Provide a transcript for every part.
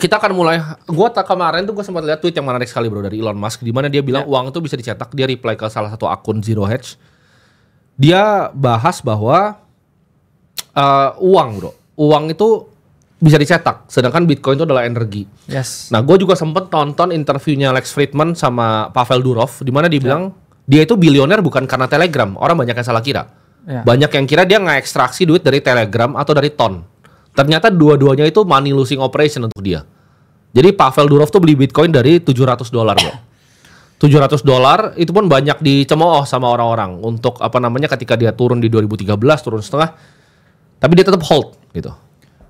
kita akan mulai. Kemarin tuh gue sempat lihat tweet yang menarik sekali bro dari Elon Musk, di mana dia bilang uang itu bisa dicetak. Dia reply ke salah satu akun Zero Hedge. Dia bahas bahwa uang itu bisa dicetak, sedangkan Bitcoin itu adalah energi. Yes. Nah, gue juga sempat nonton interviewnya Lex Fridman sama Pavel Durov, di mana dia bilang dia itu bilioner bukan karena Telegram. Orang banyak yang salah kira. Banyak yang kira dia nge-ekstraksi duit dari Telegram atau dari Ton. Ternyata dua-duanya itu money losing operation untuk dia. Jadi Pavel Durov tuh beli Bitcoin dari $700 bro. $700 itu pun banyak dicemooh sama orang-orang untuk ketika dia turun di 2013 turun setengah, tapi dia tetap hold gitu.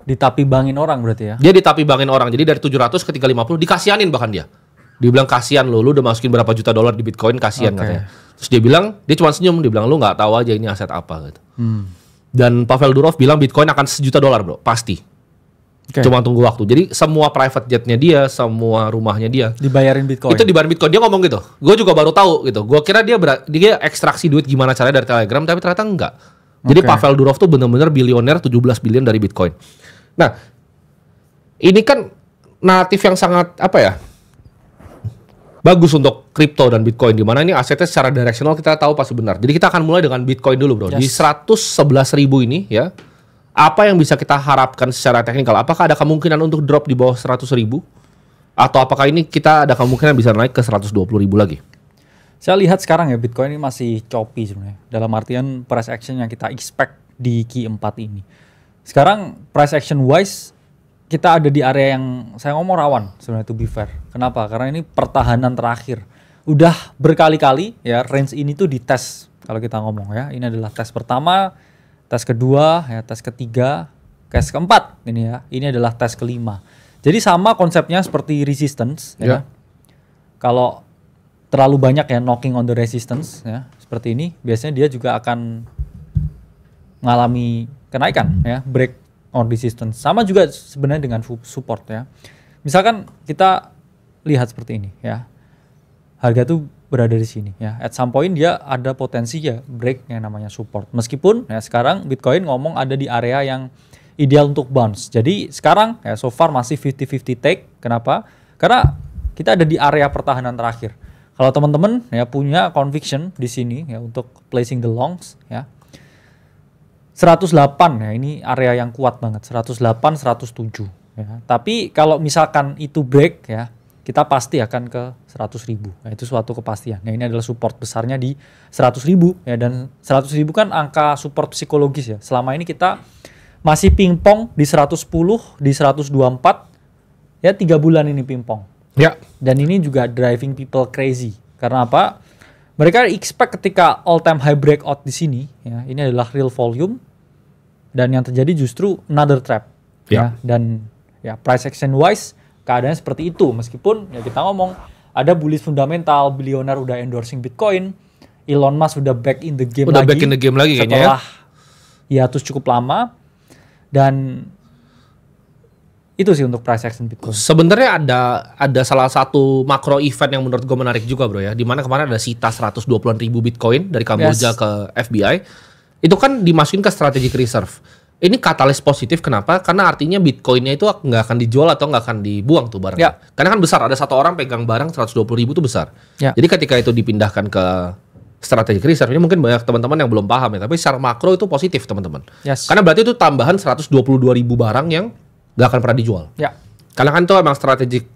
Ditapi bangin orang berarti ya? Dia ditapi bangin orang. Jadi dari 700 ke 350 dikasianin bahkan dia. Dia bilang kasihan lu udah masukin berapa juta dolar di Bitcoin, kasihan katanya. Terus dia bilang, dia cuma senyum, dia bilang lu nggak tahu aja ini aset apa gitu. Dan Pavel Durov bilang Bitcoin akan $1 juta bro, pasti. Cuma tunggu waktu. Jadi semua private jetnya dia, semua rumahnya dia dibayarin Bitcoin. Itu dibayarin Bitcoin. Dia ngomong gitu. Gue juga baru tahu gitu. Gue kira dia ekstraksi duit gimana caranya dari Telegram, tapi ternyata enggak. Jadi Pavel Durov tuh benar-benar bilioner, 17 billion dari Bitcoin. Nah, ini kan naratif yang sangat bagus untuk kripto dan Bitcoin, di mana ini asetnya secara directional kita tahu pasti benar. Jadi kita akan mulai dengan Bitcoin dulu bro. Di 111.000 ini ya, apa yang bisa kita harapkan secara teknikal? Apakah ada kemungkinan untuk drop di bawah 100.000? Atau apakah ini kita ada kemungkinan bisa naik ke 120.000 lagi? Saya lihat sekarang ya Bitcoin ini masih choppy sebenarnya. Dalam artian price action yang kita expect di Q4 ini. Sekarang price action wise kita ada di area yang saya ngomong rawan sebenarnya, to be fair. Kenapa? Karena ini pertahanan terakhir. Udah berkali-kali ya range ini tuh dites kalau kita ngomong ya. Ini adalah tes pertama, tes kedua, ya tes ketiga, tes keempat ini ya. Ini adalah tes kelima. Jadi sama konsepnya seperti resistance ya. Kalau terlalu banyak ya knocking on the resistance ya seperti ini, biasanya dia juga akan mengalami kenaikan ya, break on resistance. Sama juga sebenarnya dengan support ya. Misalkan kita lihat seperti ini ya. Harga tuh berada di sini ya. At some point dia ada potensi ya break yang namanya support. Meskipun ya sekarang Bitcoin ngomong ada di area yang ideal untuk bounce. Jadi sekarang ya so far masih 50-50 take. Kenapa? Karena kita ada di area pertahanan terakhir. Kalau teman-teman ya punya conviction di sini ya untuk placing the longs ya. 108 ya, ini area yang kuat banget, 108, 107 ya. Tapi kalau misalkan itu break ya, kita pasti akan ke 100.000. Nah, itu suatu kepastian. Nah, ini adalah support besarnya di 100.000 ya, dan 100.000 kan angka support psikologis ya. Selama ini kita masih pingpong di 110, di 124 ya, 3 bulan ini pingpong. Ya. Dan ini juga driving people crazy. Karena apa? Mereka expect ketika all time high breakout di sini ya, ini adalah real volume, dan yang terjadi justru another trap ya. Dan ya price action wise keadaannya seperti itu, meskipun ya kita ngomong ada bullish fundamental, bilioner udah endorsing Bitcoin, Elon Musk udah back in the game lagi kayaknya setelah hiatus cukup lama. Dan itu sih untuk price action Bitcoin. Sebenarnya ada salah satu makro event yang menurut gue menarik juga bro ya, dimana kemarin ada sita 120-an ribu Bitcoin dari Kamboja ke FBI. Itu kan dimasukin ke strategic reserve. Ini katalis positif, kenapa? Karena artinya Bitcoinnya itu nggak akan dijual atau nggak akan dibuang tuh barangnya. Karena kan besar, ada satu orang pegang barang 120.000 itu besar. Jadi ketika itu dipindahkan ke strategic reserve, ini mungkin banyak teman-teman yang belum paham ya, tapi secara makro itu positif teman-teman. Karena berarti itu tambahan 122.000 barang yang nggak akan pernah dijual. Karena kan itu emang strategic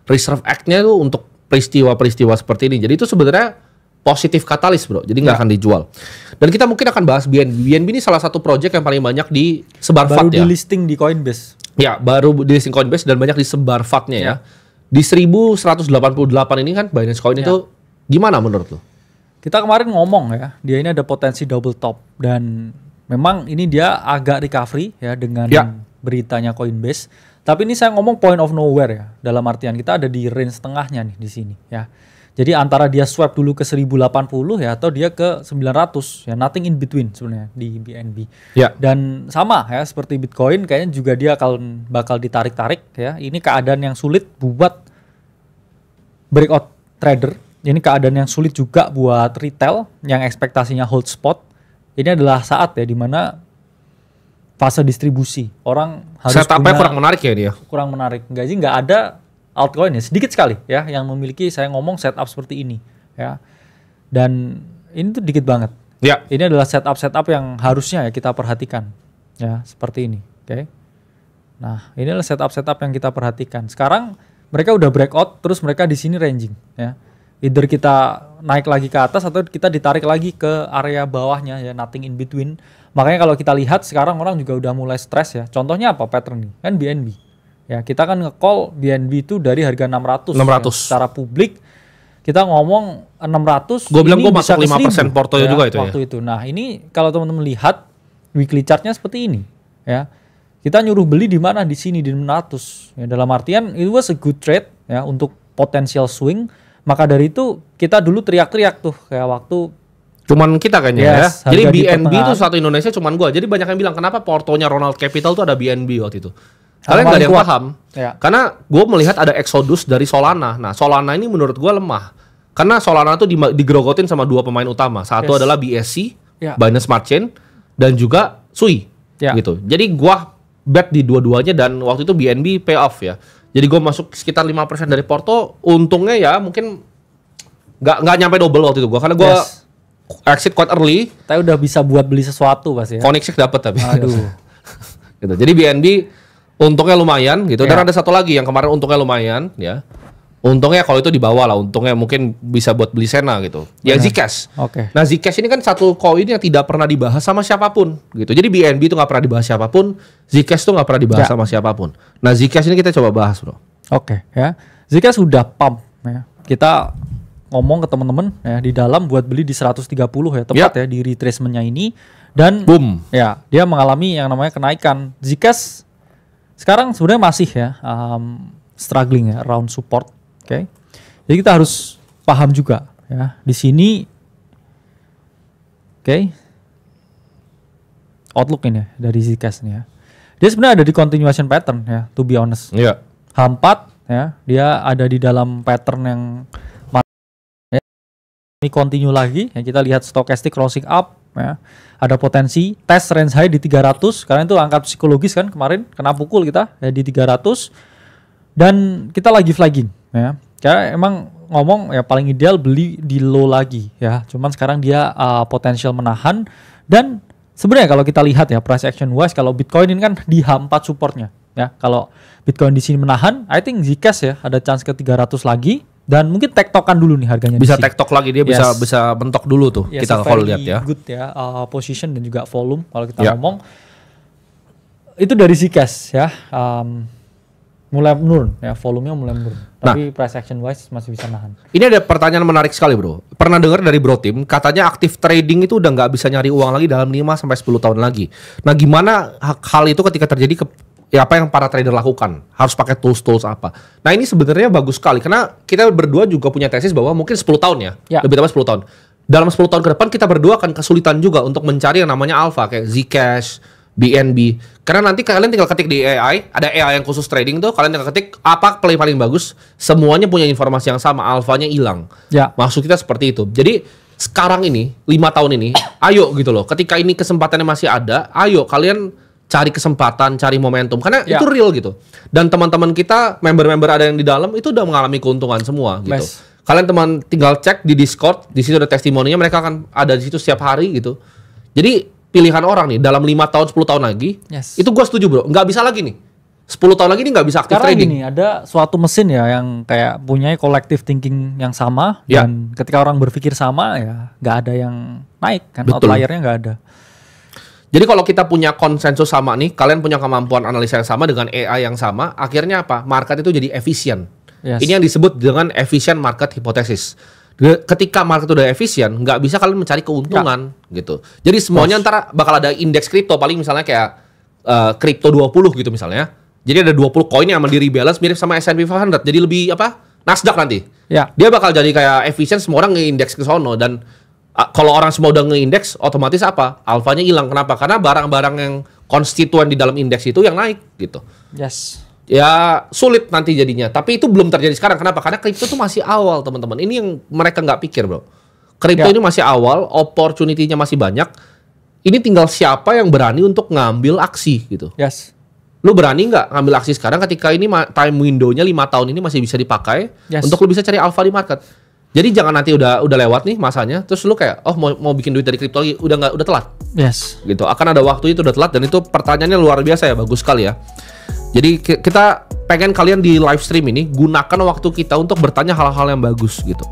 reserve act-nya itu untuk peristiwa-peristiwa seperti ini. Jadi itu sebenarnya positif katalis bro, jadi nggak akan dijual. Dan kita mungkin akan bahas BNB. BNB ini salah satu project yang paling banyak disebar FAT ya. Baru di listing di Coinbase. Ya, baru di listing Coinbase dan banyak disebar FAT-nya ya. Di 1188 ini kan Binance Coin itu gimana menurut lo? Kita kemarin ngomong ya, dia ini ada potensi double top, dan memang ini dia agak recovery ya dengan beritanya Coinbase. Tapi ini saya ngomong point of nowhere ya. Dalam artian kita ada di range tengahnya nih di sini ya. Jadi antara dia swap dulu ke 1080 ya, atau dia ke 900 ya, nothing in between sebenarnya di BNB. Dan sama ya seperti Bitcoin, kayaknya juga dia bakal ditarik-tarik ya. Ini keadaan yang sulit buat breakout trader. Ini keadaan yang sulit juga buat retail yang ekspektasinya hold spot. Ini adalah saat ya dimana fase distribusi. Orang harus setupnya kurang menarik ya dia. Kurang menarik. Enggak sih, nggak ada altcoin ya, sedikit sekali ya yang memiliki saya ngomong setup seperti ini ya. Dan ini tuh dikit banget. Ya. Ini adalah setup yang harusnya ya kita perhatikan ya, seperti ini. Oke. Nah, ini adalah setup yang kita perhatikan. Sekarang mereka udah breakout, terus mereka di sini ranging ya. Either kita naik lagi ke atas atau kita ditarik lagi ke area bawahnya ya, nothing in between. Makanya kalau kita lihat sekarang orang juga udah mulai stres ya. Contohnya apa pattern nih? Kan BNB. Ya, kita kan nge-call BNB itu dari harga 600. Ya, secara publik kita ngomong 600. Gue bilang gue masuk 5% portofolio juga itu waktu itu. Nah, ini kalau teman-teman lihat weekly chartnya seperti ini ya. Kita nyuruh beli di mana? Di sini di 600. Ya, dalam artian it was a good trade ya untuk potential swing. Maka dari itu kita dulu teriak-teriak tuh kayak waktu cuman kita kayaknya ya. Jadi BNB itu satu Indonesia cuman gua. Jadi banyak yang bilang kenapa portonya Ronald Capital tuh ada BNB waktu itu. Kalian nggak ada yang paham. Ya. Karena gue melihat ada exodus dari Solana. Nah Solana ini menurut gue lemah. Karena Solana tuh digerogotin sama dua pemain utama. Satu adalah BSC, Binance Smart Chain, dan juga Sui. Gitu. Jadi gua bet di dua-duanya dan waktu itu BNB pay off ya. Jadi gue masuk sekitar 5% dari porto, untungnya ya mungkin nggak nyampe double waktu itu gue, karena gue exit quite early. Tapi udah bisa buat beli sesuatu pasti ya. Koenigsegg dapat tapi. Aduh. Gitu. Jadi BNB untungnya lumayan gitu. Dan ada satu lagi yang kemarin untungnya lumayan ya. Untungnya kalau itu di bawah lah, untungnya mungkin bisa buat beli Sena gitu. Ya Zcash. Nah Zcash ini kan satu koin yang tidak pernah dibahas sama siapapun gitu. Jadi BNB itu nggak pernah dibahas siapapun, Zcash itu nggak pernah dibahas sama siapapun. Nah Zcash ini kita coba bahas bro. Ya, Zcash sudah pump ya. Kita ngomong ke teman-teman ya di dalam buat beli di 130 ya tepat ya di retracementnya ini, dan boom ya dia mengalami yang namanya kenaikan. Zcash sekarang sebenarnya masih ya struggling ya around support. Oke, jadi kita harus paham juga ya di sini. Outlook ini ya, dari Zcash nih ya. Dia sebenarnya ada di continuation pattern ya, to be honest. H4 ya, dia ada di dalam pattern yang ya, ini continue lagi ya, kita lihat stochastic closing up ya. Ada potensi test range high di 300 karena itu angka psikologis kan kemarin kena pukul kita ya di 300 dan kita lagi flagging ya. Karena emang ngomong ya paling ideal beli di low lagi ya. Cuman sekarang dia potensial menahan, dan sebenarnya kalau kita lihat ya price action wise kalau Bitcoin ini kan di H4 supportnya ya. Kalau Bitcoin di sini menahan, I think Zcash ya ada chance ke 300 lagi, dan mungkin tektokan dulu nih harganya. Bisa tektok lagi dia, bisa bentok dulu tuh. Kita kalau lihat ya. Good ya position dan juga volume kalau kita ngomong. Itu dari Zcash ya. Mulai menurun ya, volumenya mulai menurun. Tapi price action wise masih bisa nahan. Ini ada pertanyaan menarik sekali bro. Pernah dengar dari Bro Tim, katanya aktif trading itu udah nggak bisa nyari uang lagi dalam 5-10 tahun lagi. Nah gimana hal itu ketika terjadi apa yang para trader lakukan? Harus pakai tools apa? Nah ini sebenarnya bagus sekali karena kita berdua juga punya tesis bahwa mungkin 10 tahun ya. Lebih tepat 10 tahun. Dalam 10 tahun ke depan kita berdua akan kesulitan juga untuk mencari yang namanya alpha kayak Zcash, BNB. Karena nanti kalian tinggal ketik di AI, ada AI yang khusus trading tuh, kalian tinggal ketik apa play paling bagus, semuanya punya informasi yang sama, alfanya hilang. Maksud kita seperti itu. Jadi sekarang ini 5 tahun ini, ayo gitu loh. Ketika ini kesempatannya masih ada, ayo kalian cari kesempatan, cari momentum karena itu real gitu. Dan teman-teman kita, member-member ada yang di dalam itu udah mengalami keuntungan semua gitu. Kalian tinggal cek di Discord, di situ ada testimoninya, mereka akan ada di situ setiap hari gitu. Jadi pilihan orang nih dalam 5 tahun 10 tahun lagi itu gue setuju bro, nggak bisa lagi nih 10 tahun lagi nih nggak bisa aktif trading. Karena ini ada suatu mesin ya yang kayak punya collective thinking yang sama dan ketika orang berpikir sama ya nggak ada yang naik kan. Outliernya nggak ada. Jadi kalau kita punya konsensus sama nih, kalian punya kemampuan analisa yang sama dengan AI yang sama, akhirnya apa? Market itu jadi efisien. Ini yang disebut dengan efficient market hypothesis. Ketika market udah efisien, nggak bisa kalian mencari keuntungan gitu. Jadi semuanya antara bakal ada indeks kripto, paling misalnya kayak kripto 20 gitu misalnya. Jadi ada 20 koin yang di rebalance mirip sama S&P 500. Jadi lebih Nasdaq nanti. Dia bakal jadi kayak efisien, semua orang nge-indeks ke sono, dan kalau orang semua udah nge-indeks, otomatis apa? Alfanya hilang. Kenapa? Karena barang-barang yang konstituen di dalam indeks itu yang naik gitu. Ya sulit nanti jadinya. Tapi itu belum terjadi sekarang. Kenapa? Karena kripto itu masih awal teman-teman. Ini yang mereka nggak pikir bro. Kripto ini masih awal, opportunity-nya masih banyak. Ini tinggal siapa yang berani untuk ngambil aksi gitu. Yes. Lu berani nggak ngambil aksi sekarang ketika ini time window-nya 5 tahun ini masih bisa dipakai untuk lu bisa cari alpha di market. Jadi jangan nanti udah lewat nih masanya, terus lu kayak mau bikin duit dari kripto lagi, udah telat. Yes. Gitu. Akan ada waktu itu udah telat, dan itu pertanyaannya luar biasa ya, bagus sekali ya. Jadi kita pengen kalian di live stream ini gunakan waktu kita untuk bertanya hal-hal yang bagus gitu.